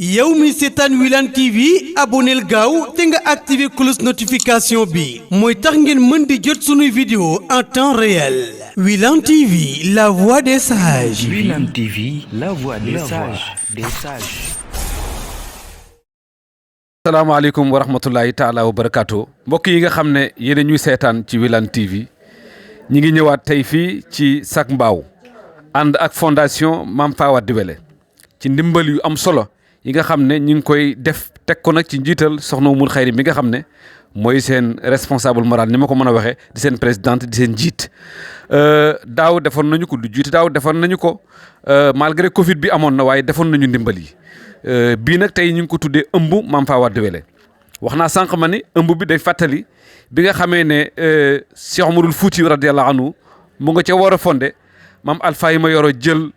yow mi seetaan Wilane TV aboneel gaaw te nga activé cloche notification bi mooy tax ngeen mën di jot sunuy vidéo en temps réel. Wilane TV, la voix des sages. Wilane TV, la voix des sages. salaamaaleykum wa rahmatullahi taala wa barakaatu mbokk yi nga xam ne yéen ñuy seetaan ci Wilane TV ñi ngi ñëwaat tey fii ci Zac Mbao ànd ak fondation Mame Fawade Wellé ci ndimbal yu am solo yi nga xam ne ñu ngi koy def teg ko nag ci njiital soxna Umul Xayri mi nga xam ne mooy seen responsable moral ni ma ko mën a waxee di seen présidente di seen njiit daaw defoon nañu ko du jiitu daaw defoon nañu ko malgré Covid bi amoon na waaye defoon nañu ndimbal yi bii nag tey ñu ngi ko tuddee ëmb Mame Fawade Wellé wax naa sànq ma ni ëmb bi day fàttali bi nga xamee ne Cheikh Omarul Fouti radiyallahu anhu mu nga ca war a fondé maam Alpha yi ma yoro jël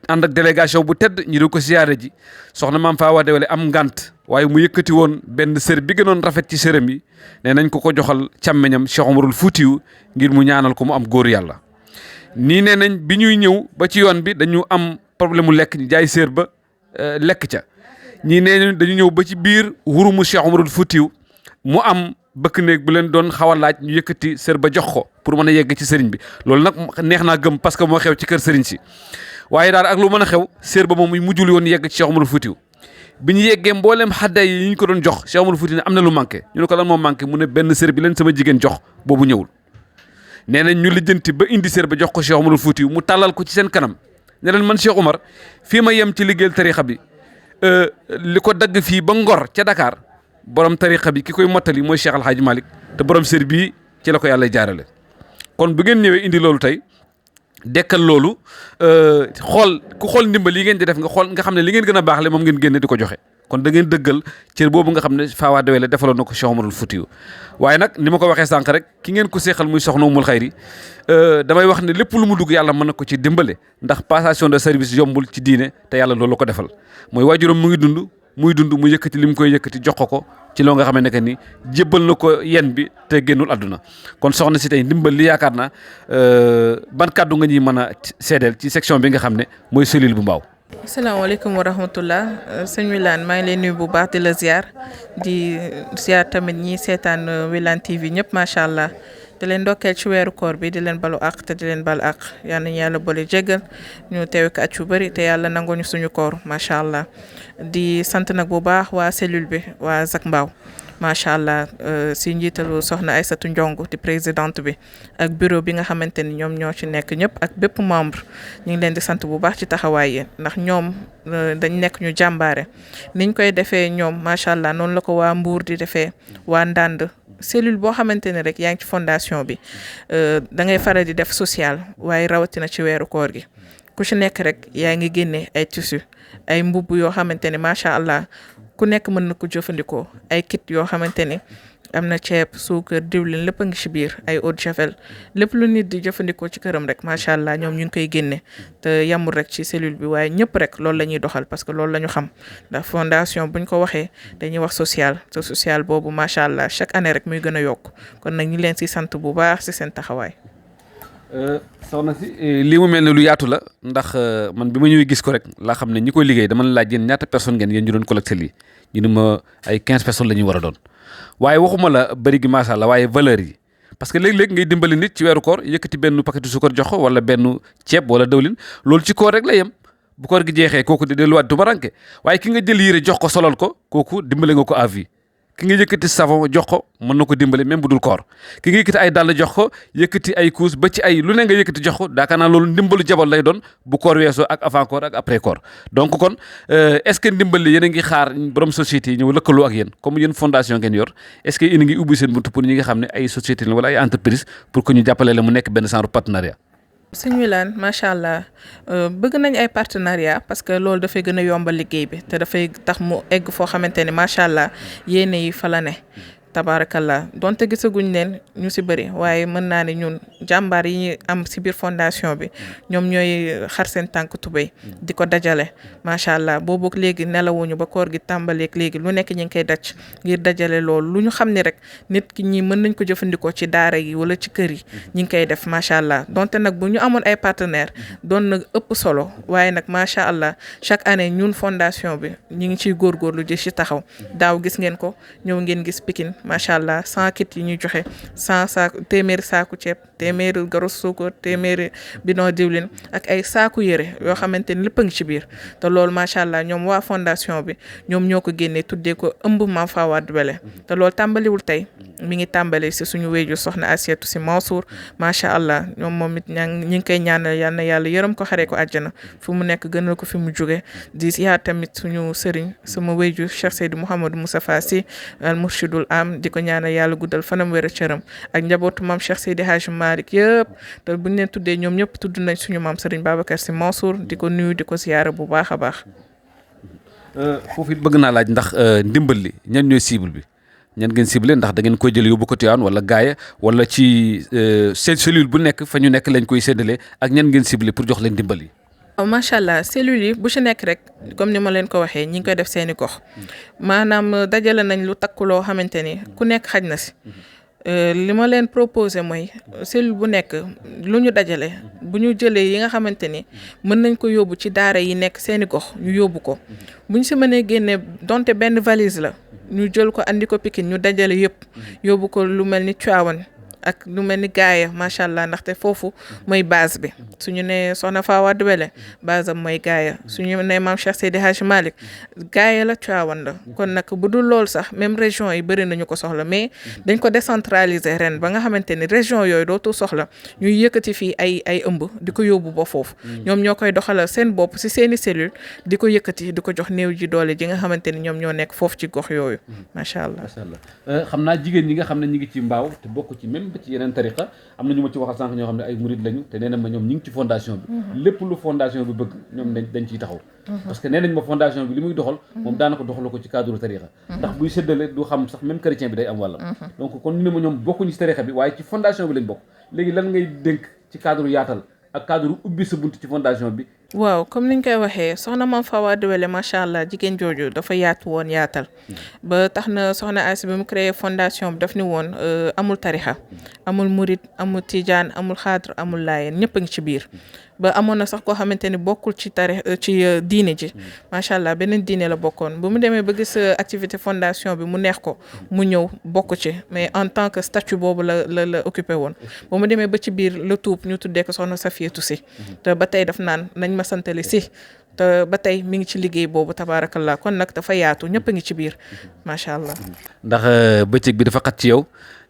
ànd ak délégation bu tedd ñu di ko siyaare ji soxna Mame Fawade Wellé am ngant waaye mu yëkkati woon benn sër bi gënoon rafet ci sërëm yi ne nañ ko joxal càmmeñam Cheikh Omarul Fouti ngir mu ñaanal ko mu am góor yàlla. nii nee nañ bi ñuy ñëw ba ci yoon bi dañu am problème mu lekk jaay sër ba lekk ca ñii nee nañ dañu ñëw ba ci biir wurumu Cheikh Omarul Fouti mu am bëkk néeg bu leen doon xaw a laaj ñu yëkkati sër ba jox ko pour mën a yegg ci sëriñ bi loolu nag neex naa gëm parce que moo xew ci kër sëriñ si. waaye daal ak lu mën a xew séer ba moom muy mujjul woon yegg ci Cheikh Omarul Fouti bi ñu yeggee mboolem xadda yi ñu ko doon jox Cheikh Omarul Fouti ne am na lu manqué ñu ne ko lan moo manqué mu ne benn séer bi leen sama jigéen jox boobu ñëwul. nee nañ ñu lijjanti ba indi séer ba jox ko Cheikh Omarul Fouti mu tàllal ko ci seen kanam ne leen man Cheikh Omar fii ma yem ci liggéeyal tarixa bi li ko dagg fii ba Ngor ca Dakar borom tarixa bi ki koy mottali mooy Cheikh Al Hadj Malick te borom séer bii ci la ko yàlla jaarale. kon bu ngeen ñëwee indi loolu tey dekkal loolu xool ndimbal yi ngeen di def nga xam ne li ngeen gën a baax le moom ngeen génne di ko joxe kon da ngeen dëggal cër boobu nga xam ne Fawade Wellé defaloon na ko Cheikh Omarul Fouti waaye nag ni ma ko waxee sànq rek ki ngeen ko seexal muy soxna Umul Xayri damay wax ne lépp lu mu dugg yàlla mën na ko ci dimbale ndax passation de service yombul ci diine te yàlla loolu la ko defal mooy waajuram mu yëkkati li mu koy yëkkati jox ko ci loo nga xam ne que ni jébbal na ko yen bi te génnul àdduna kon soxna si tey ndimbal li yaakaar naa ban kàddu nga ñuy mën a seedeel ci section bi nga xam ne mooy cellule bu Mbao. asalaamaaleykum wa rahmatullah sëñ Wilane maa ngi lay nuyu bu baax di la ziar di ziar tamit ñi seetaan Wilane TV ñëpp macha allah di leen ndokkeel ci weeru koor bi di leen balu àq te di leen bal àq yal nañu yàlla boole jéggal ñu teew ko at yu bëri te yàlla nangu ñu suñu koor macha allah di sant nag bu baax waa cellule bi waa Zac Mbao macha allah si njiitalu soxna Aïssatou Ndiongo di présidente bi ak bureau bi nga xamante ni ñoom ñoo ci nekk ñëpp ak bépp membre ñu ngi leen di sant bu baax ci taxawaay yi ndax ñoom dañ nekk ñu jàmbaare niñ koy defee ñoom macha allah noonu la ko waa Mbour di defee waa Ndande cellule boo xamante ne rek yaa ngi ci fondation bi da ngay faral di def social waaye rawatina ci weeru koor gi ku ci nekk rek yaa ngi génne ay tissu ay mbubb yoo xamante ne macha allah ku nekk mën na ko jëfandikoo ay kit yoo xamante ni am na ceeb suukar diwlin lépp a ngi ci biir ay eau de javel lépp lu nit di jëfandikoo ci këram rek macha allah ñoom ñu ngi koy génne te yamul rek ci cellule bi waaye ñëpp rek loolu la ñuy doxal parce que loolu la ñu xam ndax fondation buñ ko waxee dañuy wax social te social boobu macha allah chaque année rek muy gën a yokk kon nag ñu leen si sant bu baax si seen taxawaay. soxna si lii mu mel ne lu yaatu la ndax man bi ma ñëwee gis ko rek laa xam ne ñi koy liggéey dama la laaj yéen ñaata personne ngeen yéen ñu doon collecté lii ñu ne ma ay 15 personnes la ñuy war a doon waaye waxuma la bëri gi macha allah waaye valeur yi parce que léeg-léeg ngay dimbali nit ci weeru koor yëkkati benn paquetu suukar jox ko wala benn ceeb wala dawlin loolu ci koor rek la yem bu koor gi jeexee kooku di delluwaat tubaranke waaye ki nga jël yére jox ko solal ko kooku dimbale nga ko à vie ki nga yëkkati savon jox ko mën na ko dimbale même bu dul koor ki nga yëkkati ay dàll jox ko yëkkati ay couche ba ci ay lu ne nga yëkkati jox ko daakaar naa loolu ndimbalu jabal lay doon bu koor weesoo ak avant koor ak après koor donc kon est-ce que ndimbal li yéen a ngi xaar borom société yi ñëw lëkkaloo ak yéen comme yéen fondation ngeen yor est-ce que yéen a ngi ubbi seen buntu pour ñi nga xam ne ay société la wala ay entreprise pour que ñu jàppale la mu nekk benn genre partenariat. sëñ Wilane macha allah bëgg nañ ay partenariat parce que loolu dafay gën a yombal liggéey bi te dafay tax mu egg foo xamante ni macha allah yéene yi fa la ne tabarakallah donte gisaguñ leen ñu si bëri waaye mën naa ne ñun jàmbaar yi ñu am si biir fondation bi ñoom ñooy xar seen tànk tubéy di ko dajale macha allah boobu léegi nelawuñu ba koor gi tàmbaleeg léegi lu nekk ñu ngi koy daj ngir dajale loolu lu ñu xam ne rek nit ki ñi mën nañ ko jëfandikoo ci daara yi wala ci kër yi ñu ngi koy def macha allah donte nag bu ñu amoon ay partenaires doon na ëpp solo waaye nag macha allah chaque année ñun fondation bi ñu ngi ciy góorgóorlu di ci taxaw daaw gis ngeen ko ñëw ngeen gis Pikine macha allah 100 kits yi ñuy joxe 100 saaku téeméeri saaku ceeb téeméeri garos suukar téeméeri bidon diwlin ak ay saaku yére yoo xamante ni lépp a ngi ci biir te loolu macha allah ñoom waa fondation bi ñoom ñoo ko génnee tuddee ko ëmb Mame Fawade Wele te loolu tàmbaliwul tey mi ngi tàmbale si suñu wéju soxna Asietu si Mansour macha allah ñoom moom it ñi ngi koy ñaanal yal na yàlla yërëm ko xaree ko àjjana fu mu nekk gënal ko fi mu jóge di yaa tamit suñu sëriñ sama wéju Cheikh Seydi Mouhamadou Moustapha Sy al murshidul am di ko ñaanal yàlla guddal fanam wér a cëram ak njabootu maam Cheikh Seydi Hadji Malick yëpp te buñ leen tuddee ñoom ñëpp tudd nañ suñu maam sëriñ Babacar Sy Mansour di ko nuyu di ko ziyaara bu baax a baax. foofu it bëgg naa laaj ndax ndimbal li ñan ñooy cible bi ñan ngeen ciblé ndax da ngeen koy jël yóbbu ko Tivaouane wala gaaya wala ci seen cellule bu nekk fa ñu nekk lañ koy séddale ak ñan ngeen ciblé pour jox leen ndimbal yi. macha allah cellules yi bu ci nekk rek comme ni ma leen ko waxee ñi ngi koy def seeni gox maanaam dajale nañ lu takku loo xamante ni ku nekk xaj na si. li ma leen proposé mooy cellule bu nekk lu ñu dajale bu ñu jëlee yi nga xamante ni mën nañ ko yóbbu ci daara yi nekk seeni gox ñu yóbbu ko bu ñu si mënee génne donte benn valise la ñu jël ko andi ko Pikine ñu dajale yëpp yóbbu ko lu mel ni Tivaouane ak lu mel ni gaaya macha allah ndaxte foofu mooy base bi suñu nee soxna Fawade Wele base am mooy gaaya suñu nee maam Cheikh Seydi Hadji Malick gaaya la Tivaouane la kon nag bu dul loolu sax même région yi bëri nañu ko soxla mais dañ ko décentraliser ren ba nga xamante ni région yooyu dootu soxla ñuy yëkkati fii ay ëmb di ko yóbbu ba foofu ñoom ñoo koy doxalal seen bopp si seeni cellule di ko yëkkati di ko jox néew ji doole ji nga xamante ni ñoom ñoo nekk foofu ci gox yooyu macha allah. xam naa jigéen ñi nga xam ne ñi ngi ci mbaaw te bokk ci même ci yeneen tariqa am na ñu ma ci waxal sànq ñoo xam ne ay murid lañu te nee na ma ñoom ñi ngi ci fondation bi lépp lu fondation bi bëgg ñoom dañ ciy taxaw parce que nee nañ ma fondation bi li muy doxal moom daanaka doxalu ko ci cadre tariqa ndax buy séddale du xam sax même chrétien bi day am wàllam donc kon ñu ne ma ñoom bokkuñu ci tariqa bi waaye ci fondation bi lañ bokk léegi lan ngay dénk ci cadre yaatal ak cadre ubbi sa bunt ci fondation bi. waaw comme niñ koy waxee soxna Mame Fawade Wele macha allah jigéen jooju dafa yaatu woon yaatal ba tax na soxna Asi bi mu créé fondation bi daf ni woon amul tarixa amul murit amul tijaan amul xaadr amul laayeen ñëpp a ngi ci biir ba amoon na sax koo xamante ni bokkul ci diine ji macha allah beneen diine la bokkoon bu mu demee ba gis activité fondation bi mu neex ko mu ñëw bokk ci mais en tant que statut boobu la occupé woon ba mu demee ba ci biir la tuub ñu tuddee ko soxna Safiyatu Si te ba tey daf naan nañ ma santale si te ba tey mi ngi ci liggéey boobu tabaarakallah kon nag dafa yaatu ñëpp a ngi ci biir macha allah. ndax bëccëg bi dafa xat ci yow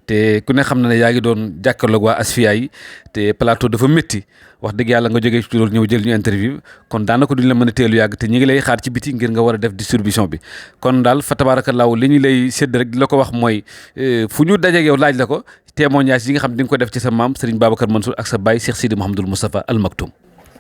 te ku ne xam na ne yaa ngi doon jàkkaarloog waa Asfiya yi te plateau dafa métti wax dëgg yàlla nga jógee ci loolu ñëw jël ñu interview kon daanaka duñ la mën a teelu yàgg te ñi ngi lay xaar ci biti ngir nga war a def distribution bi kon daal fa tabaarakallaahu li ñu lay sédd rek di la ko wax mooy fu ñu dajeeg yow laaj la ko témoignage yi nga xam di nga ko def ci sa maam Serigne Babacar Mansour ak sa baay Cheikh Sidi Mouhamadoul Moustapha Al Maktoum.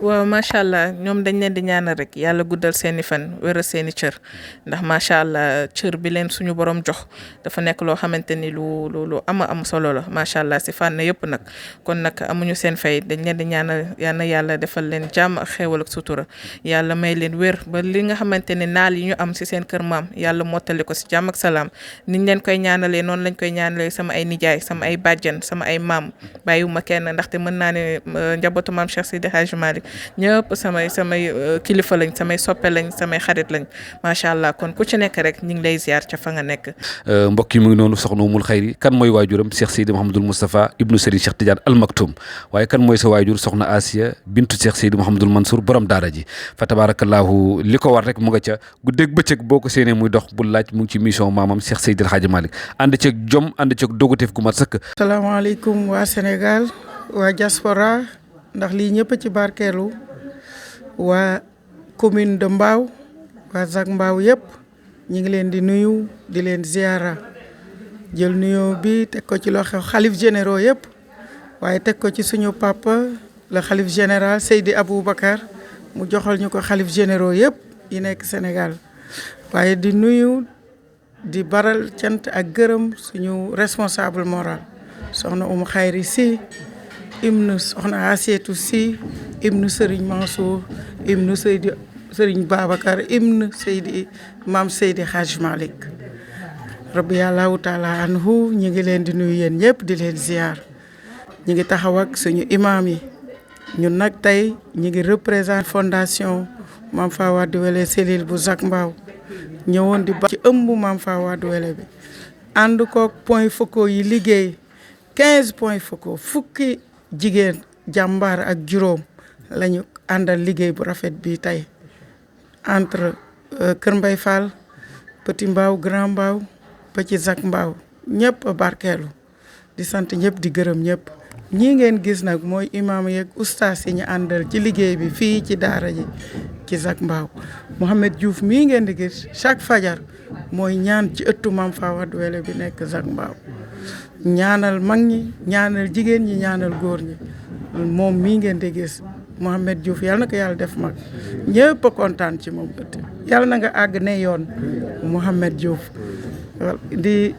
waaw macha allah ñoom dañ leen di ñaanal rek yàlla guddal seeni fan wéral seeni cër ndax macha allah cër bi leen suñu borom jox dafa nekk loo xamante ni lu am solo la macha allah si fànn yëpp nag kon nag amuñu seen fay dañ leen di ñaanal yàlla defal leen jàmm ak xéewal ak sutura yàlla may leen wér ba li nga xamante ni naal yi ñu am si seen kër maam yàlla mottali ko si jàmm ak salaam niñ leen koy ñaanalee noonu lañ koy ñaanalee sama ay nijaay sama ay bàjjan sama ay maam bàyyiwuma kenn ndaxte mën naa ne njabootu maam Cheikh Seydi Hadji Malick ñëpp samay kilifa lañ samay soppe lañ samay xarit lañ macha allah kon ku ci nekk rek ñu ngi lay ziar ca fa nga nekk. mbokk yi mu ngi noonu soxna Umul Xayri kan mooy waajuram Cheikh Seydi Mouhamadoul Moustapha ibnu Serigne Cheikh Tidiane Al Maktoum waaye kan mooy sa waajur soxna Asiya bintu Cheikh Seydi Mouhamadoul Mansour borom daara ji fa tabarakallahu li ko war rek mu nga ca guddeeg bëccëg boo ko séenee muy dox bul laaj mu ngi ci mission maamam Cheikh Seydi El Hadji Malick ànd ceeg jom ànd ceeg doguteef gu mat sëkk. salaamaaleykum waa Sénégal waa diaspora ndax lii ñëpp ci barkeelu waa commune de Mbao waa Zac Mbao yëpp ñu ngi leen di nuyu di leen ziara jël nuyoo bi teg ko ci loxo xalif généraux yëpp waaye teg ko ci suñu papa le xalif général Seydi Aboubacar mu joxal ñu ko xalif généraux yëpp yi nekk Sénégal waaye di nuyu di baral cant ak gërëm suñu responsable moral soxna Oumou Khayri Sy ibnu soxna Asietou Sy ibnu Serigne Mansour ibnu Serigne Babacar ibnu Maam Seydi Hadj Malick rabbi yàllaahu taala anhu ñi ngi leen di nuyu yéen ñëpp di leen ziar ñi ngi taxaw ak suñu imam yi ñun nag tey ñi ngi représente fondation Mame Fawade Wellé cellule bu Zac Mbao ñëwoon di ba ci ëmb Mame Fawade Wellé bi ànd koog point focaux yi liggéey 15 points focaux fukki jigéen jàmbaar ak juróom lañu àndal liggéey bu rafet bi tey entre Kër Mbay Fall Petit Mbao Grand Mbao ba ci Zac Mbao ñëpp a barkeelu di sant ñëpp di gërëm ñëpp ñii ngeen gis nag mooy imam yeeg oustaz yi ñu àndal ci liggéey bi fii ci daara ji ci Zac Mbao Mouhamed Diouf mii ngeen di gis chaque fajar mooy ñaan ci ëttu Mame Fawade Wellé bi nekk Zac Mbao ñaanal mag ñi ñaanal jigéen ñi ñaanal góor ñi moom mii ngeen di gis Mouhamed Diouf yàlla na ko yàlla def mag ñëpp a kontaan ci moom ëtt yàlla na nga àgg ne yoon Mouhamed Diouf di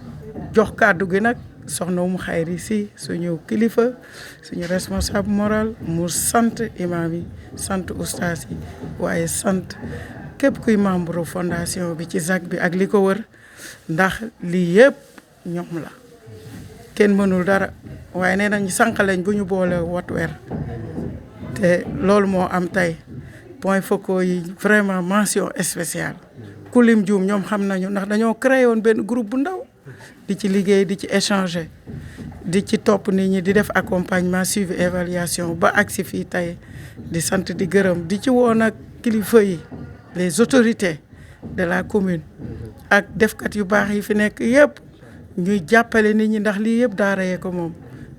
jox kàddu gi nag soxna Oumou Khayri Sy suñu kilifa suñu responsable moral mu sant imam yi sant oustaz yi waaye sant képp kuy membre fondation bi ci Zac bi ak li ko wër ndax lii yëpp ñoom la kenn mënul dara waaye nee nañ sànq lañ bu ñu boole wat weer te loolu moo am tey point focaux yi vraiment mention spéciale ku lim juum ñoom xam nañu ndax dañoo créé woon benn groupe bu ndaw di ci liggéey di ci échanger di ci topp nit ñi di def accompagnement suivi évaluation ba agsi fii tey di sant di gërëm di ci woon ak kilifa yi les autorités de la commune ak defkat yu baax yi fi nekk yëpp ñuy jàppale nit ñi ndax lii yëpp daara yee ko moom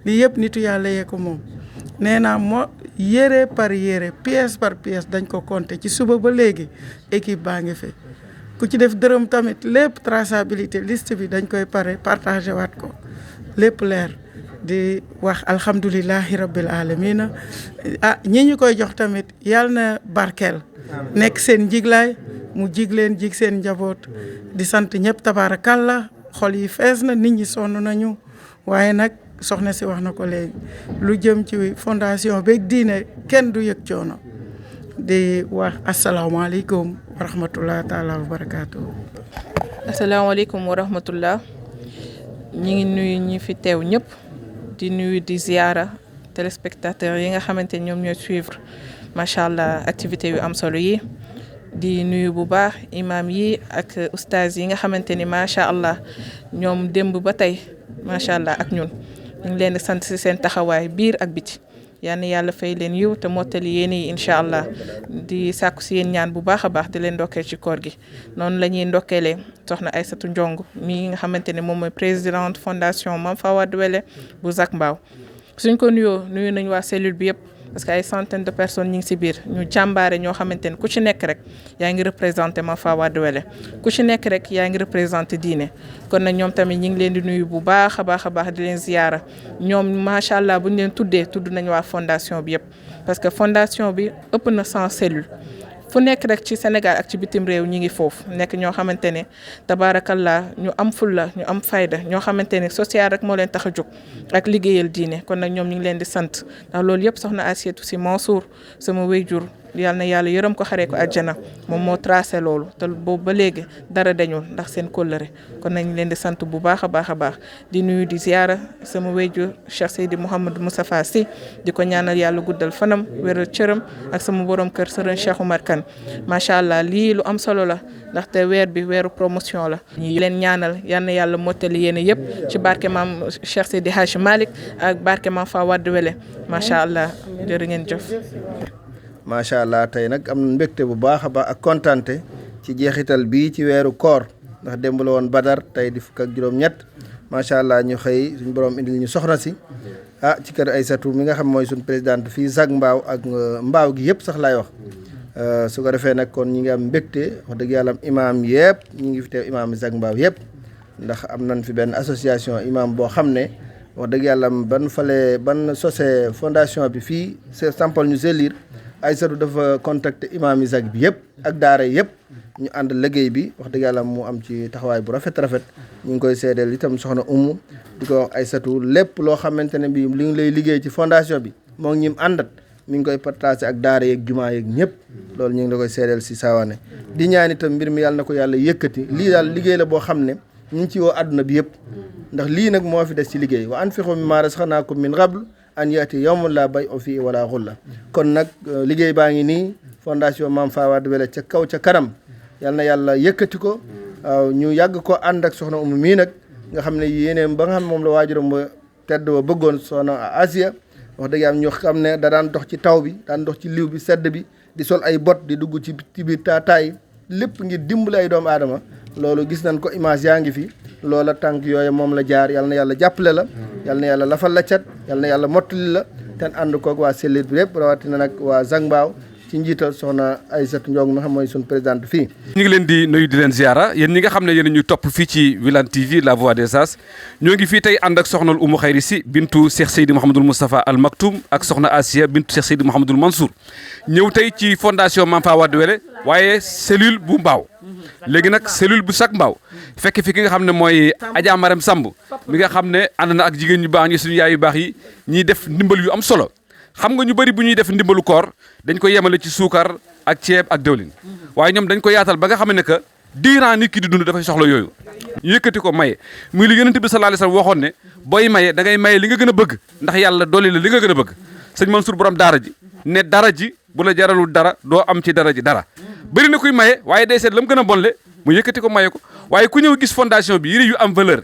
lii yëpp nitu yàlla yee ko moom nee naa moo yére par yére pièce par pièce dañ ko compter ci suba ba léegi équipe baa ngi fi ku ci def dërëm tamit lépp traçabilité liste bi dañ koy pare partagé waat ko lépp leer di wax alhamdulilahi rabbil alamina ñi ñu koy jox tamit yàlla na barkeel nekk seen njiglaay mu jig leen jig seen njaboot di sant ñëpp tabaarakàllah xol yi fees na nit ñi sonn nañu waaye nag soxna si wax na ko léegi lu jëm ci fondation beeg diine kenn du yëg coono di wax asalaamaaleykum wa rahmatullah taala wa barakaatu. asalaamaaleykum wa rahmatullah ñi ngi nuyu ñi fi teew ñëpp di nuyu di ziara téléspectateurs yi nga xamante ni ñoom ñooy suivre macha allah activité yu am solo yi di nuyu bu baax imam yi ak oustaz yi nga xamante ni macha allah ñoom démb ba tey macha allah ak ñun ñu ngi leen di sant si seen taxawaay biir ak biti. yal na yàlla fay leen yiw te mottali yéen yi incha allah di sàkku si yéen ñaan bu baax a baax di leen ndokkeel ci koor gi noonu la ñuy ndokkeelee soxna Aïssatou Ndiong mi nga xamante ne moom mooy présidente fondation Mame Fawade Wellé bu Zac Mbao suñ ko nuyu nañ waa cellule bi yëpp parce que ay centaines de personnes ñi ngi si biir ñu jàmbaare ñoo xamante ne ku ci nekk rek yaa ngi représenté Mame Fawade Wellé ku ci nekk rek yaa ngi représenté diine kon nag ñoom tamit ñi ngi leen di nuyu bu baax a baax di leen ziyaara ñoom macha allah bu ñu leen tudd nañ waa fondation bi yëpp parce que fondation bi ëpp na 100 cellules fu nekk rek ci Sénégal ak ci bitim réew ñi ngi foofu nekk ñoo xamante ne tabaarakallah ñu am fulla ñu am fayda ñoo xamante ne social rek moo leen tax a jóg ak liggéeyal diine kon nag ñoom ñu ngi leen di sant ndax loolu yëpp soxna Asietou Sy Mansour sama wéyjur yal na yàlla yërëm ko xaree ko àjjana moom moo tracé loolu te boobu ba léegi dara dañul ndax seen kóllëre kon nañ leen di sant bu baax a baax di nuyu di ziara sama wéyjur Cheikh Seydi Mouhamadou Moustapha Sy di ko ñaanal yàlla guddal fanam wéral cëram ak sama borom kër sëriñ Cheikh Oumar Kane macha allah lii lu am solo la ndaxte weer bi weeru promotion la ñu leen ñaanal yal na yàlla mottali yéene yëpp ci barke maam Cheikh Seydi Hadj Malick ak barke Mame Fawade Wellé macha allah jërë ngeen jëf. macha allah tey nag am na mbégte bu baax a baax ak kontante ci jeexital bii ci weeru koor ndax démb la woon Badar tey di fukk ak juróom-ñett macha allah ñu xëy suñu borom indil ñu soxna si ci kër Aïssatou mi nga xam mooy suñu présidente fii Zac Mbao ak Mbao gi yëpp sax laay wax su ko defee nag kon ñi ngi am mbégte wax dëgg yàlla imaam yëpp ñi ngi fi teew imaam Zac Mbao yëpp ndax am nañ fi benn association imaam boo xam ne wax dëgg yàlla ban sosé fondation bi fii sampal ñu sellir Aïssatou dafa contacté imaam yi Zac bi yëpp ak daara yëpp ñu ànd liggéey bi wax dëgg yàlla mu am ci taxawaay bu rafet ñu ngi koy seedeel itam soxna Umu di ko wax Aysatu lépp loo xamante ne bi li ngi lay liggéey ci fondation bi moo ngi ñim àndat mi ngi koy partagé ak daara yeeg jumaa yeeg ñëpp loolu ñu ngi la koy seedeel si Saawaane di ñaan itam mbir mi yàlla na ko yàlla yëkkati lii daal liggéey la boo xam ne ñu ngi ci woo àdduna bi yëpp ndax lii nag moo fi des ci liggéey wa anfiqu mimmaa razaqnaakum min qabl an yaati yawmun laa bay'un fiihi wala xulla kon nag liggéey baa ngi nii fondation Mame Fawade Wele ca kaw ca kanam yal na yàlla yëkkati ko waaw ñu yàgg ko ànd ak soxna Umu mii nag nga xam ne yéeneem ba nga xam moom la waajuram ba tedd ba bëggoon soxna Asiya wax dëgg yàlla ñu xam ne da daan dox ci taw bi daan dox ci liw bi sedd bi di sol ay bot di dugg ci biir taataay lépp ngir dimbali ay doomu aadama loolu gis nañ ko image yaa ngi fi loola tànk yooyu moom la jaar yal na yàlla jàppale la yal na yàlla lafal la cat yal na yàlla mottali la te ànd koog waa sellit bi lépp rawatina nag waa Zac Mbao ci njiital soxna Aysatu Ndiong mi nga xam mooy suñu présidente fii. ñu ngi leen di nuyu di leen ziara yéen ñi nga xam ne yéen ñu topp fii ci Wilane TV la voix des sages ñoo ngi fii tey ànd ak soxna Umu Xayri Si bintu Cheikh Seydi Mouhamadul Moustapha Al Maktoum ak soxna Asiya bintu Cheikh Seydi Mouhamadul Mansour ñëw tey ci fondation Mame Fawade Wele waaye cellule bu Mbao léegi nag cellule bu Zac Mbao fekk fi ki nga xam ne mooy Adja Marème Samb mi nga xam ne ànd na ak jigéen ñu baax ñi suñu yaay yu baax yi ñiy def ndimbal yu am solo xam nga ñu bëri bu ñuy def ndimbalu koor dañ ko yemale ci suukar ak ceeb ak dëwlin waaye ñoom dañ ko yaatal ba nga xam ne que diiraan nit ki di dund dafay soxla yooyu ñu yëkkati ko maye muy li Yonent bi sallallahu alayhi wasallam waxoon ne booy maye da ngay maye li nga gën a bëgg ndax yàlla dolli la li nga gën a bëgg sëñ Mansour borom daara ji ne dara ji bu la jaralul dara doo am ci dara ji dara bëri na kuy maye waaye day seet la mu gën a bonle mu yëkkati ko maye ko waaye ku ñëw gis fondation bi yëre yu am valeur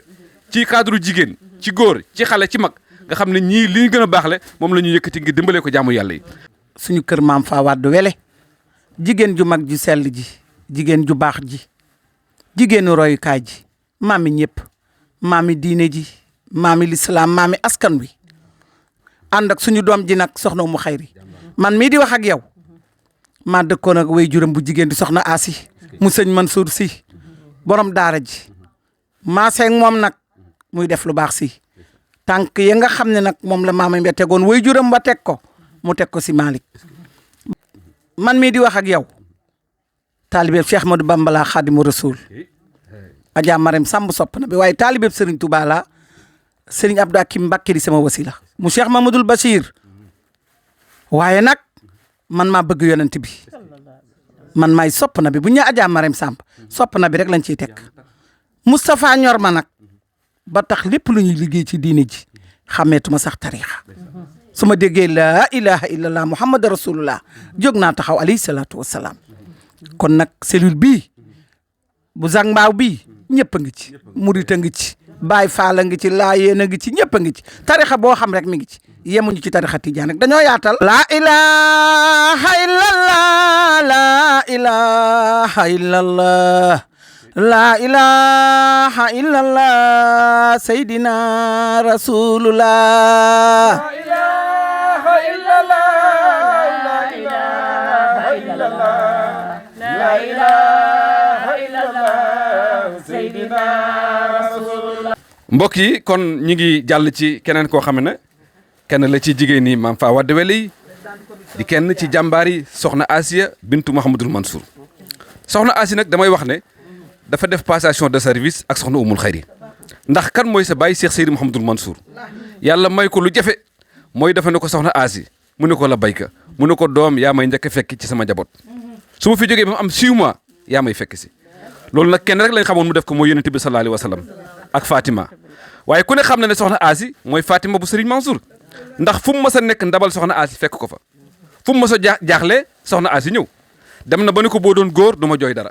ci cadre jigéen ci góor ci xale ci mag nga xam ne ñii li ñu gën a baaxle moom la ñu yëkkati ngir dimbalee ko jaamu yàlla yi. suñu kër Mame Fawade Wele jigéen ju mag ji sell ji jigéen ju baax ji jigéenu royukaay ji maami ñëpp maami diine ji maami lislaam maami askan wi ànd ak suñu doom ji nag soxna Umu Xayri man mii di wax ak yow maa dëkkoon ak way juram bu jigéen di soxna Asi mu sëñ Mansour Si borom daara ji maa seeg moom nag muy def lu baax si tànk ya nga xam ne nag moom la maama mbe tegoon way juram ba teg ko mu teg ko si Malick man mii di wax ak yow taalibeeb Cheikh Ahmadou Bamba la Xaadimu Rasuul Adja Marème Samb sopp na bi waaye taalibeeb Serigne Touba la Serigne Abdou Akim Mbacké di sama wasila mu Cheikh Mamadou Bachir waaye nag man maa bëgg yonent bi man maay sopp na bi bu ñu Adja Marème Samb sopp na bi rek lañ ciy teg Moustapha ñor ma nag ba tax lépp lu ñuy liggéey ci diine ji xàmmeetuma sax tariixa su ma déggee laa ilaha illallah muhammad rasulullah jóg naa taxaw alayhi salaatu wassalaam kon nag cellule bii bu Zac Mbao bii ñëpp a ngi ci murit a ngi ci Baay Faal a ngi ci Laayeen a ngi ci ñëpp a ngi ci tarixa boo xam rek mi ngi ci yemuñu ci tarixa tijaan rek dañoo yaatal laa ilaha illallah laa ilaha illallah laa ilaha illallah seydina rasulullah laa ilaha illallah laa ilaha illallah laa ilaha illallah seydina rasulullah. mbokk yi kon ñi ngi jàll ci keneen koo xam ne kenn la ci jigéen ñi Mame Fawade Wele yi di kenn ci jàmbaar yi soxna Asiya bintu Mouhamadul Mansour soxna Asi nag damay wax ne dafa def passation de service ak soxna Umul Xayri ndax kan mooy sa baay Cheikh Seydi Mouhamadul Mansour yàlla may ko lu jafe mooy dafa ne ko soxna Asi mu ne ko la bayka mu ne ko doom yaa may njëkk a fekk ci sama njaboot su ma fi jógee ba am 6 mois yaa may fekk si loolu nag kenn rek lañ xamoon mu def ko mooy Yonent bi sallallahu alayhi wa sallam ak Fatima waaye ku ne xam na ne soxna Asi mooy Fatima bu Serigne Mansour ndax fu mu mës a nekk ndabal soxna Asi fekk ko fa fu mu mës a jaaxlee soxna Asi ñëw dem na ba ne ko boo doon góor du ma jooy dara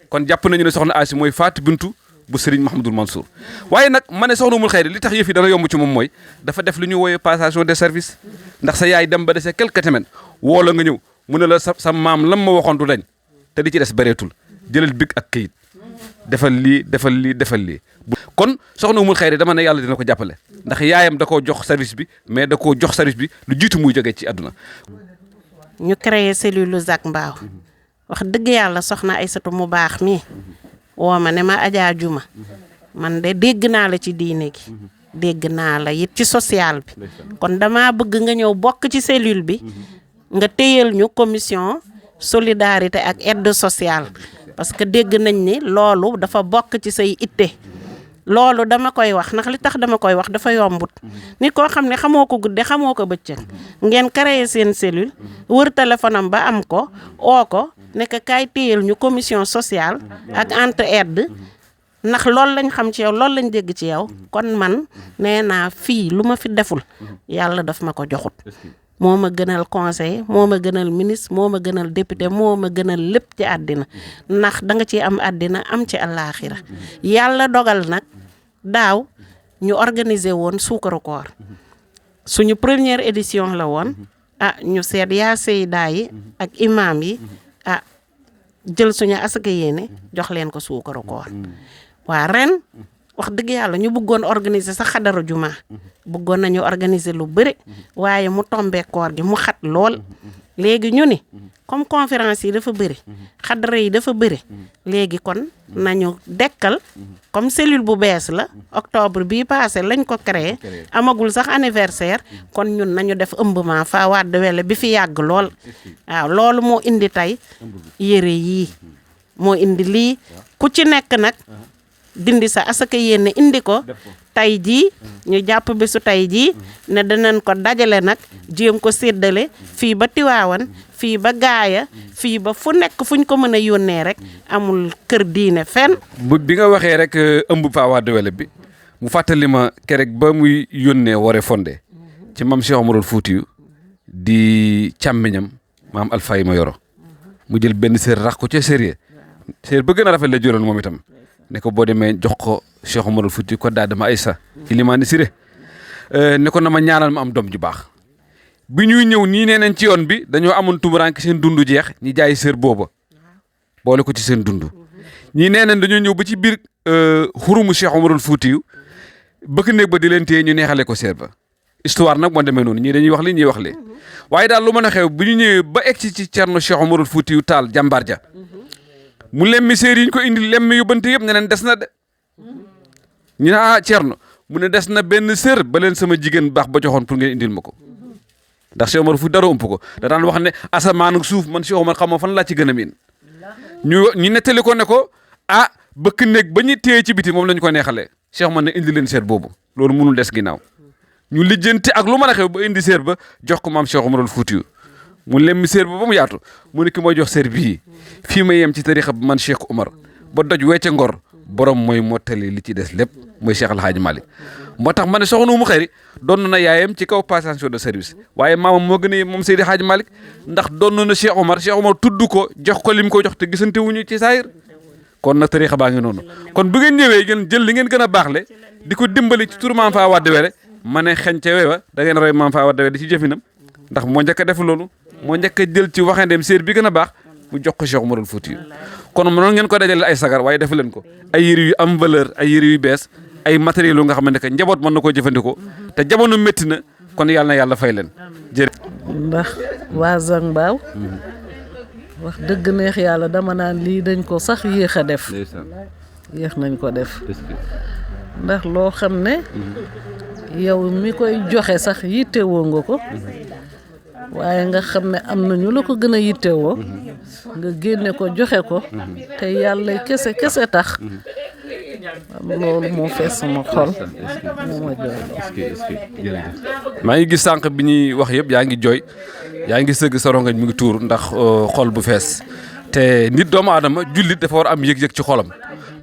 kon jàpp nañu ne soxna Asi mooy Fatou Bintou bu Serigne Mouhamadul Mansour waaye nag ma ne soxna Umul Xayri li tax yëf yi dana yomb ci moom mooy dafa def lu ñu wooyee passation de service ndax sa yaay dem ba dese quelques semaines woo la nga ñëw mu ne la sa maam lam ma waxoon du dañ te di ci des bëreetul jëlal big ak këyit defal lii defal lii defal lii. kon soxna Umul Xayri dama ne yàlla dina ko jàppale ndax yaayam da koo jox service bi mais da koo jox service bi lu jiitu muy jógee ci àdduna. ñu créé cellule Zac Mbao wax dëgg yàlla soxna Aysatu mu baax mi woo ma ne ma Adja Juma man de dégg naa la ci diine gi dégg naa la it ci social bi kon dama bëgg nga ñëw bokk ci cellule bi nga téyel ñu commission solidarité ak aide sociale parce que dégg nañ ni loolu dafa bokk ci say itte loolu dama koy wax ndax li tax dama koy wax dafa yombut nit koo xam ne xamoo ko gudde xamoo ko bëccëg ngeen créer seen cellule wër téléphone am ba am ko oo ko nekk kaay téyel ñu commission sociale ak entraide ndax loolu lañ xam ci yow loolu lañ dégg ci yow kon man nee naa fii lu ma fi deful yàlla daf ma ko joxut moo ma gënal conseiller moo ma gënal ministre moo ma gënal député moo ma gënal lépp ci àddina ndax da nga ci am àddina am ci àllaaxira yàlla dogal nag daaw ñu organiser woon suukaru koor suñu première édition la woon ñu seet yaa seydaa yi ak imam yi jël suñu asaka yéene jox leen ko suukaru koor waa ren wax dëgg yàlla ñu bëggoon organiser sax xadaru juma bëggoon nañu organiser lu bëri waaye mu tombé koor gi mu xat lool léegi ñu ni comme conférence yi dafa bëri xadara yi dafa bëri léegi kon nañu dekkal comme cellule bu bees la octobre bii passé lañ ko créé amagul sax anniversaire kon ñun nañu def ëmbement fa Wade Wele bi fi yàgg lool waaw loolu moo indi tey yére yii moo indi lii ku ci nekk nag dindi sa asaka yéene indi ko tey jii ñu jàpp bésu tey jii ne danañ ko dajale nag jéem ko séddale fii ba Tiwaawan fii ba Gaaya fii ba fu nekk fuñ ko mën a yónnee rek amul kër diine fenn. bi nga waxee rek ëmb Fa Wade Wele bi mu fàttali ma kerek ba muy yónnee Woré Fondé ci maam Cheikh Omarul Fuutiyu di càmmiñam maam Alpha yi ma yoro mu jël benn séer rax ko ca séer ba gën a rafet la jëloon moom itam ne ko boo demee jox ko Cheikh Omarul Fuutiyu ko daa dama Aysa Ilimaani Siré ne ko na ma ñaanal ma am doom ju baax bi ñuy ñëw nii nee nañ ci yoon bi dañoo amoon tumuraanke seen dund jeex ñi jaay séer booba boole ko ci seen dund ñii nee nañ dañoo ñëw ba ci biir xurumu Cheikh Omarul Fuutiyu bëgg néeg ba di leen téye ñu neexale ko séer ba histoire nag moo demee noonu ñii dañuy wax li ñuy wax lee waaye daal lu mën a xew bu ñu ñëwee ba egg ci Cerno Cheikh Omarul Fuutiyu Taal jàmbaar ja mu lemmi séer yi ñu ko indi lemmi yu bante yëpp ne leen des na de ñu ne Cerno mu ne des na benn séer ba leen sama jigéen baax ba joxoon pour ngeen indil ma ko ndax Cheikh Omar fu dara ëmp ko da daan wax ne asamaan ak suuf man Cheikh Omar xamoo fan laa ci gën a miin ñu nettali ko ne ko bëkk néeg ba ñu téye ci biti moom la ñu ko neexalee Cheikh Omar ne indi leen séer boobu loolu mënul des ginnaaw ñu lijjanti ak lu mën a xew ba indi séer ba jox ko maam Cheikh Omarul Fuutiyu mu lemmi séer ba mu yaatu mu ne ki mooy jox séer bii fii ma yem ci tarixa bi man Cheikh Omar ba doj wecce ngor borom mooy mottali li ci des lépp mooy Cheikh El Hadj Malick moo tax ma ne soxna Umu Xayri doon na yaayam ci kaw passation de service waaye maamam moo gën a moom Seydi Hadj Malick ndax doon na Cheikh Omar tudd ko jox ko lim ko jox te gisante wuñu ci saayir kon nag tarixa baa ngi noonu kon bu ngeen ñëwee ngeen jël li ngeen gën a baaxle di ko dimbali ci turu maam Fa Wade Wele ma ne xeñ ca weewa da ngeen roy maam Fa Wade Wele di ci jëfinam ndax moo njëkk a def loolu moo njëkk a jël ci waxandeem séer bi gën a baax mu jox ko Cheikh Omarul Fuutiyu kon noonu ngeen ko dajale ay sagar waaye defu leen ko ay yére yu am valeur ay yére yu bees ay matériels yu nga xamante ne njaboot mën na koo jëfandikoo te jamono métti na kon yàlla na yàlla fay leen ndax waa Zac Mbao wax dëgg neex yàlla dama naan lii dañ ko sax yéex a def yéex nañ ko def ndax loo xam ne yow mi koy joxe sax yittewoo nga ko waaye nga xam ne am na ñu la ko gën a yittewoo nga génne ko joxe ko te yàlla kese tax loolu moo fees sama xol moo ma jooy. maa ngi gis sànq bi ñuy wax yëpp yaa ngi jooy yaa ngi sëgg sa rongañ mu ngi tuur ndax xol bu fees te nit doomu aadama jullit dafa war am yëg-yëg ci xolam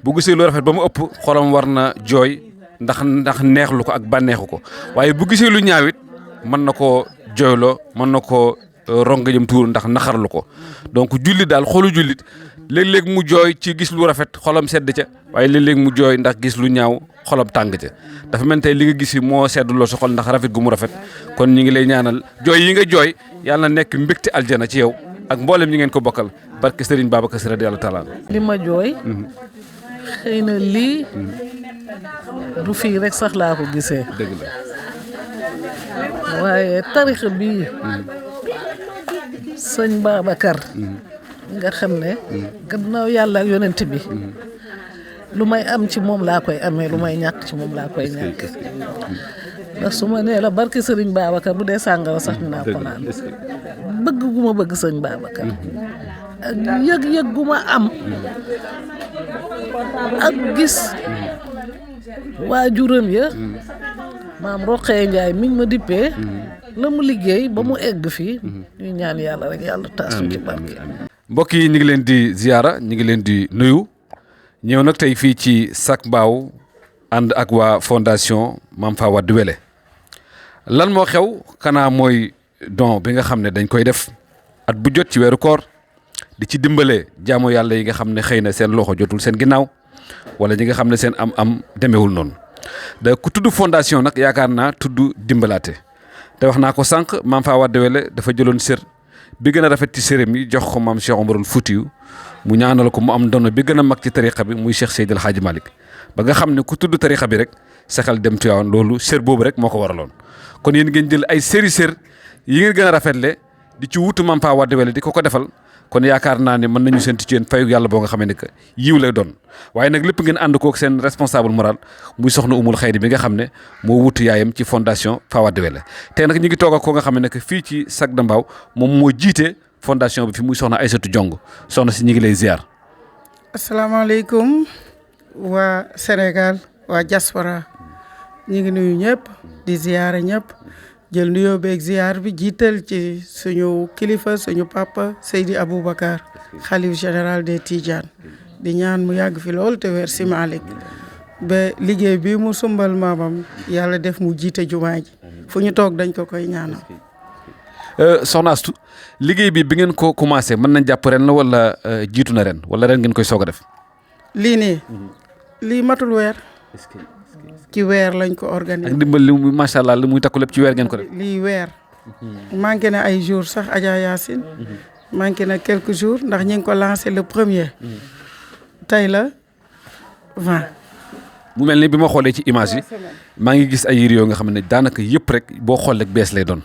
bu gisee lu rafet ba mu ëpp xolam war na jooy ndax neexlu ko ak bànneexu ko waaye bu gisee lu ñaawit mën na koo jooyloo mën na koo rongañam tuur ndax naxarlu ko donc jullit daal xolu jullit léeg-léeg mu jooy ci gis lu rafet xolam sedd ca waaye léeg-léeg mu jooy ndax gis lu ñaaw xolam tàng ca dafa mel tey li nga gis fi moo sedduloo sa xol ndax rafet gu mu rafet kon ñi ngi lay ñaanal jooy yi nga jooy yàlla na nekk mbégte aljana ci yow ak mboolem ñi ngeen ko bokkal barke Serigne Babacar Sy radiyallahu taala li ma jooy xëy na lii du fii rek sax laa ko gisee dëgg la waaye tarixa bii sëñ Babacar nga xam ne gannaaw yàlla ak yonent bi lu may am ci moom laa koy amee lu may ñàkk ci moom laa koy ñàkk ndax su ma nee la barki sëriñ Babacar bu dee sàngara sax dinaa ko naan bëgg gu ma bëgg sëñ Babacar ak yëg-yëg gu ma am ak gis waajuram ya maam Roqee Njaay miñ ma dippee la mu liggéey ba mu egg fii ñu ñaan yàlla rek yàlla taasu ci barke. mbokk yi ñu ngi leen di ziyaara ñu ngi leen di nuyu ñëw nag tey fii ci Sac Mbao ànd ak waa fondation Mame Fawade Wellé lan moo xew xanaa mooy don bi nga xam ne dañ koy def at bu jot ci weeru koor di ci dimbale jaamu yàlla yi nga xam ne xëy na seen loxo jotul seen ginnaaw wala ñi nga xam ne seen am demewul noonu da ku tudd fondation nag yaakaar naa tudd dimbalaate te wax naa ko sànq Mame Fawade Wellé dafa jëloon sër bi gën a rafet ci sëram yi jox ko maam Cheikh Omarul Foutiyu mu ñaanal ko mu am dono bi gën a mag ci tariqa bi muy Cheikh Seydil Hadji Malick ba nga xam ne ku tudd tariqa bi rek saxal dem Tiwaawan loolu sër boobu rek moo ko waraloon kon yéen ngeen jël ay sër yi ngeen gën a rafetle di ci wutu Mame Fawade Wellé di ko defal kon yaakaar naa ne mën nañu séntu ci yéen fayu yàlla boo nga xamee ne que yiw lay doon waaye nag lépp ngeen ànd kook seen responsable moral muy soxna Umul Xayri bi nga xam ne moo wutu yaayam ci fondation Fawade Wellé tey nag ñu ngi toog ak ko nga xam ne que fii ci Sac de Mbao moom moo jiite fondation bi fi muy soxna Aïssatou Diong soxna si ñu ngi lay ziar. asalaamaaleykum waa Sénégal waa diaspora ñu ngi nuyu ñëpp di ziyaara ñëpp jël nuyoo beeg ziyaar bi jiital ci suñu kilifa suñu papa Seydi Aboubacar xalif général des Tidiane di ñaan mu yàgg fi lool te wér si Malick ba liggéey bi mu sumbal maamam yàlla def mu jiite jumaa ji fu ñu toog dañ ko koy ñaanal. soxna Astou liggéey bi ngeen ko commencé mën nañ jàpp ren la wala jiitu na ren wala ren ngeen koy soog a def. lii nii lii matul weer. ci weer lañ ko organiser. ak ndimbal li macha allah li muy takku lépp ci weer ngeen ko def. lii weer. manqué na ay jours sax Adja Yacine. manqué na quelques jours ndax ñu ngi ko lancé le 1er. tey la 20. mu mel ni bi ma xoolee ci image yi maa ngi gis ay yére yoo nga xam ne daanaka yëpp rek boo xool rek bees lay doon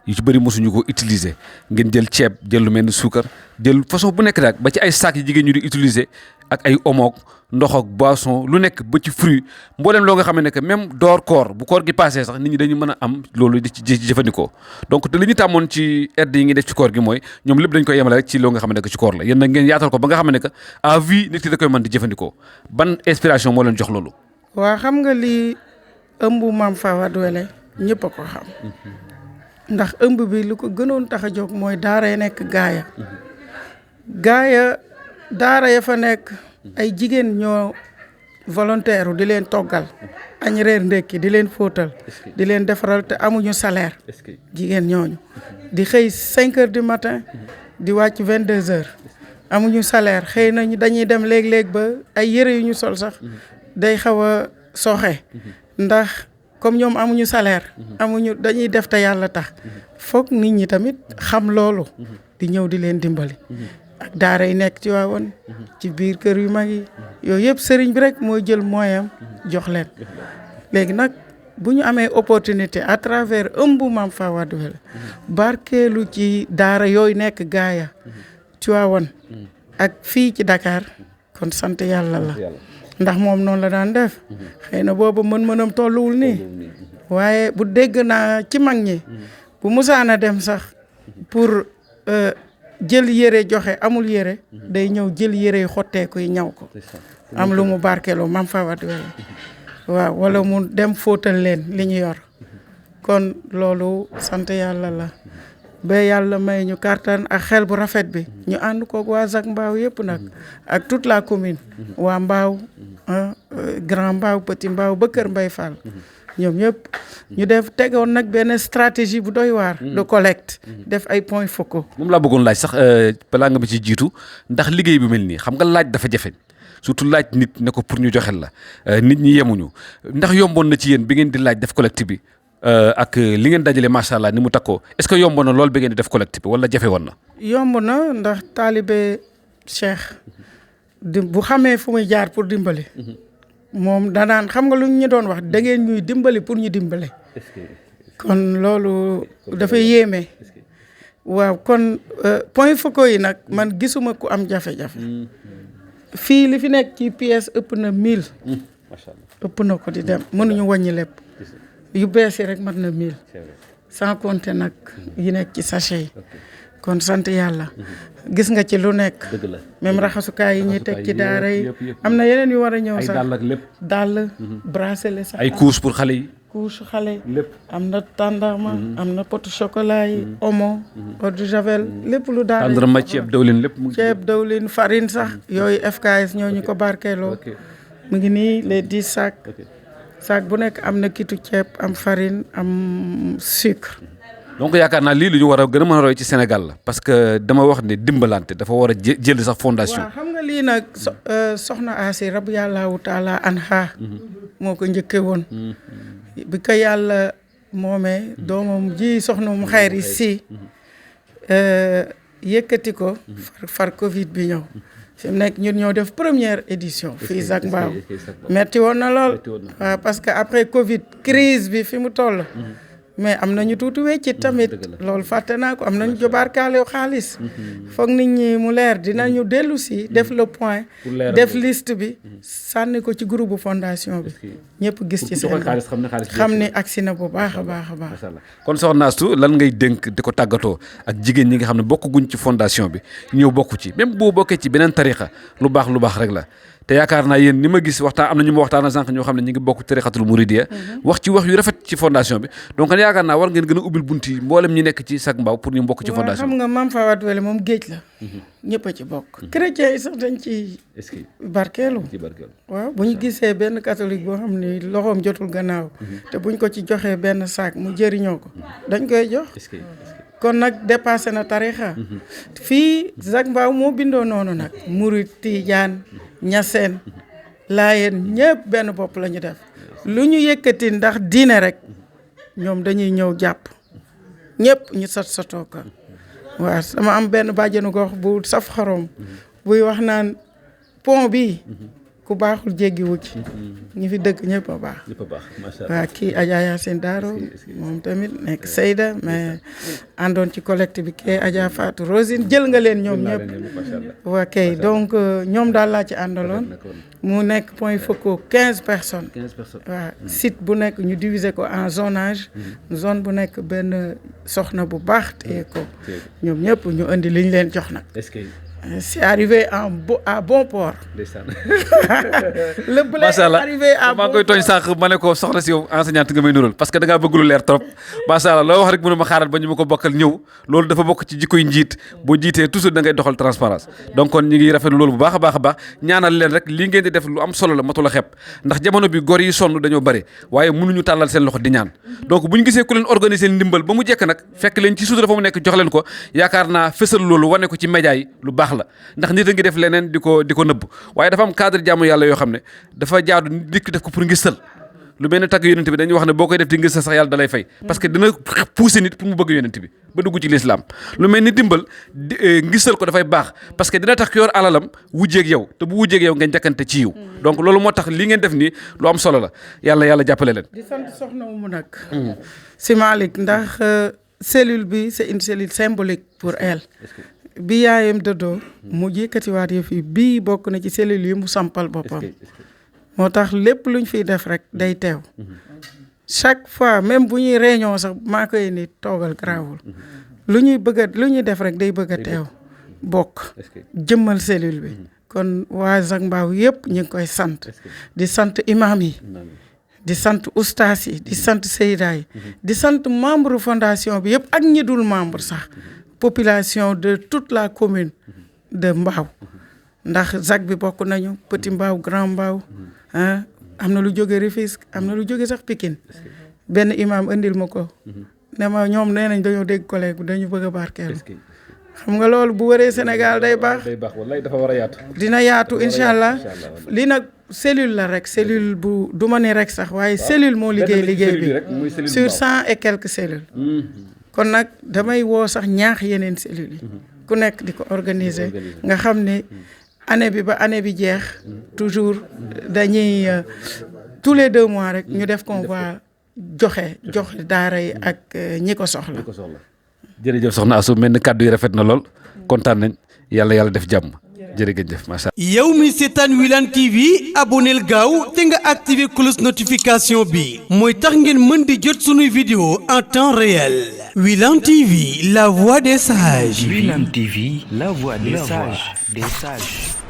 yu ci bëri mosuñu ko utiliser ngeen jël ceeb jël lu mel ni suukar jël façon bu nekk daal ba ci ay saak yi jigéen ñu di utiliser ak ay omo ndox ak boisson lu nekk ba ci fruit mboolem loo nga xam ne que même door koor bu koor gi passé sax nit ñi dañu mën a am loolu di ci jëfandikoo donc te li ñu tàmmoon ci aide yi ngi def ci koor gi mooy ñoom lépp dañ koy yemale rek ci loo nga xam ne que ci koor la yéen nag ngeen yaatal ko ba nga xam ne que à vie nit ki da koy mën di jëfandikoo ban inspiration moo leen jox loolu. waa xam nga lii ëmb Mame Fawade Wellé ñëpp a ko xam ndax ëmb bi lu ko gënoon tax a jóg mooy daara ya nekk gaaya daara ya fa nekk ay jigéen ñoo volontaire di leen toggal añ reer ndekki di leen fóotal di leen defaral te amuñu salaire jigéen ñooñu di xëy 5 heures du matin di wàcc 22 heures amuñu salaire xëy nañu dañuy dem léeg-léeg ba ay yëre yu ñu sol sax day xaw a soxe ndax comme ñoom amuñu salaire amuñu dañuy def te yàlla tax foog nit ñi tamit xam loolu di ñëw di leen dimbali ak daara yi nekk ci waawoon ci biir kër yu mag yi yooyu yëpp sëriñ bi rek mooy jël moyen jox leen léegi nag bu ñu amee opportunité à travers ëmbu Mame Fawade Wellé barkeelu ci daara yooyu nekk gaaya ci waawoon ak fii ci Dakar kon sant yàlla la ndax moom noonu la daan def xëy na boobu mën-mënam tolluwul nii waaye bu dégg naa ci mag ñi bu musaana dem sax pour jël yére joxe amul yére day ñëw jël yére yi xotteeku yi ñaw ko am lu mu barkeeloo Mame Fawade Wellé waaw wala mu dem fóotal leen li ñu yor kon loolu sant yàlla la ba yàlla may ñu kartan ak xel bu rafet bi ñu ànd koog waa Zac Mbao yëpp nag ak toute la commune waa Mbao Grand Mbao Petit Mbao ba Kër Mbay Fall ñoom ñëpp ñu def tegoon nag benn stratégie bu doy waar de collecte def ay points focaux. moom laa bëggoon laaj sax balaa nga ma ci jiitu ndax liggéey bi mel nii xam nga laaj dafa jafe surtout laaj nit ne ko pour ñu joxel la nit ñi yemuñu ndax yomboon na ci yéen bi ngeen di laaj def collecte bi ak li ngeen dajale macha allah ni mu takkoo est-ce que yomboon na lool bi ngeen di def collecte bi wala jafe woon na. yomb na ndax taalibe Cheikh bu xamee fu muy jaar pour dimbali. moom danaan xam nga lu ñu doon wax da ngeen ñuy dimbali pour ñu dimbale. kon loolu dafa yéeme. waaw kon point focaux yi nag man gisuma ku am jafe-jafe. fii li fi nekk ci pièce ëpp na 1000. ëpp na ko di dem mënuñu wàññi lépp. yu bees yi rek mat na 1000. sans compter nag yi nekk ci sachet yi. kon sant yàlla gis nga ci lu nekk dëgg la même raxasukaay yi ñuy teg ci daara yi yëpp. am na yeneen yu war a ñëw ay sax dàll ak lépp dàll bracelet sax ay couches pour xale yi couche xale lépp am na tàndarma am na potu chocolat yi omo eau de javel lépp lu daara yi tàndarma ceeb dawlin lépp mu ngi ceeb dawlin farine sax yooyu FKS ñoo ñu ko barkeeloo ok mu ngi nii les 10 sacs ok sac bu nekk am na kitu ceeb am farine am sucre donc yaakaar naa lii lu ñu war a gën a mën a roy ci Sénégal la parce que dama wax ne dimbalante dafa war a jël sax fondation waaw xam nga lii nag soxna Asi rab yàllaahu taala anha moo ko njëkke woon bi ko yàlla moomee doomam ji soxna mu xayri si yëkkati ko far Covid bi ñëw fi mu nekk ñun ñoo def première édition fii Zac Mbao metti woon na lool waaw parce que après Covid crise bi fi mu toll mais am nañu tuuti wecci tamit loolu fàtte naa ko am nañu jobaarkaale xaalis foog nit ñi mu leer dinañu dellu si def le point def liste bi sànni ko ci groupe fondation bi ñëpp gis ci seen xam ni agsi na bu baax a baax a baax kon soxna Astou lan ngay dénk di ko tàggatoo ak jigéen ñi nga xam ne bokkuñ ci fondation bi ñëw bokku ci même boo bokkee ci beneen tarixa lu baax rek la te yaakaar naa yéen ni ma gis waxtaan am na ñu ma waxtaan sànq ñoo xam ne ñu ngi bokk tarixatul Mouridiya wax ci wax yu rafet ci fondation bi donc yaakaar naa war ngeen gën a ubbil bunt yi mboolem ñi nekk ci Zac Mbao pour ñu bokk ci fondation xam nga Mame Fawade Wele moom géej la ñëpp a ci bokk chrétien yi sax dañ ci barkeelu waaw bu ñu gisee benn catholique boo xam ne loxoom jotul gannaaw te buñ ko ci joxee benn sac mu jëriñoo ko dañ koy jox kon nag dépassé na tarixa fii Zac Mbao moo bindoo noonu nag Murid Tijaan Ñaseen Laayeen ñëpp benn bopp la ñu def lu ñu yëkkati ndax diine rek ñoom dañuy ñëw jàpp ñëpp ñu sotoo ko waaw sama am benn bàjjenu gox bu saf xorom buy wax naan pont bi ku baaxul jéggi wu ci ñi fi dëkk ñëpp a baax waaw kii Adja Yacine Daaro moom tamit nekk Seyda mais àndoon ci collecte bi kii Adja Fatou Rosine jël nga leen ñoom ñëpp waa kay donc ñoom daal laa ci àndaloon mu nekk point focaux 15 personnes waaw site bu nekk ñu diviser ko en zonage zone bu nekk benn soxna bu baax téye ko ñoom ñëpp ñu indi li ñu leen jox nag c'est arrivé à bon port. Le blé est arrivé à bon port. koy tooñ sànq ma ne ko soxna si yow enseignante nga may nural parce que da ngaa bëgg lu leer trop macha allah loo wax rek mënu ma xaaral ba ñu ma ko bokkal ñëw loolu dafa bokk ci jikkoy njiit boo jiitee toujours da ngay doxal transparence donc kon ñu ngi rafetlu loolu bu baax a baax ñaanal leen rek lii ngeen di def lu am solo la matul a xeeb ndax jamono bi gor yi sonn dañoo bëri waaye mënuñu tàllal seen loxo di ñaan donc bu ñu gisee ku leen organiser ndimbal ba mu jekk nag fekk leen ci suutura fa mu nekk jox leen ko yaakaar naa fësal loolu wane ko ci média yi lu baax la ndax nit a ngi def leneen di ko nëbb waaye dafa am cadre jaamu yàlla yoo xam ne dafa jaadu dikk def ko pour ngistal lu mel ne tagg yonent bi dañuy wax ne boo koy def di ngistal sax yàlla da lay fay parce que dina pousser nit pour mu bëgg yonent bi ba dugg ci l'islam lu mel ni dimbal ngistal ko dafay baax parce que dina tax ki yor alalam wujjeeg yow te bu wujjeeg yow ngeen njëkkante ci yiw donc loolu moo tax li ngeen def nii lu am solo la yàlla jàppale leen di sant soxna mu nag si Malick ndax cellule bi c'est une cellule symbolique pour elle bi yaayam dëddoo mu yëkkatiwaat yëf yi bii bokk na ci cellules yi mu sampal boppam moo tax lépp luñ fiy def rek day teew chaque fois même bu ñuy réunion sax maa koy ni toogal garaawul lu ñuy def rek day bëgg a teew bokk jëmmal cellule bi kon waa Zac Mbao yëpp ñu ngi koy sant di sant imam yi di sant ustaas yi di sant seyda yi di sant membre fondation bi yëpp ak ñi dul membre sax population de toute la commune de Mbao ndax Zac bi bokk nañu Petit Mbao Grand Mbao am na lu jóge Rufisque am na lu jóge sax Pikine benn imam indil ma ko ne ma ñoom nee nañ dañoo dégg collègue bi dañu bëgg a barkeelu xam nga loolu bu wëree Sénégal day baax wallaay dafa war a yaatu dina yaatu incha allah lii nag cellule la rek cellule bu du ma ni rek sax waaye cellule moo liggéey bi sur 100 et quelques cellules kon nag damay woo sax ñaax yeneen cellules yi ku nekk di ko organiser nga xam ne année bi ba année bi jeex toujours dañuy tous les 2 mois rek ñu def convoi joxe daara yi ak ñi ko soxla. jërëjëf soxna Astou mel ni kàddu yi rafet na lool kontaan nañ yàlla def jàmm jërëjëf macha allah. yow mi seetaan Wilane TV aboneel gaaw te nga activé cloche notification bi mooy tax ngeen mën di jot sunuy vidéo en temps réel. Wilane TV, la voix des sages. Wilane TV, la voix des sages.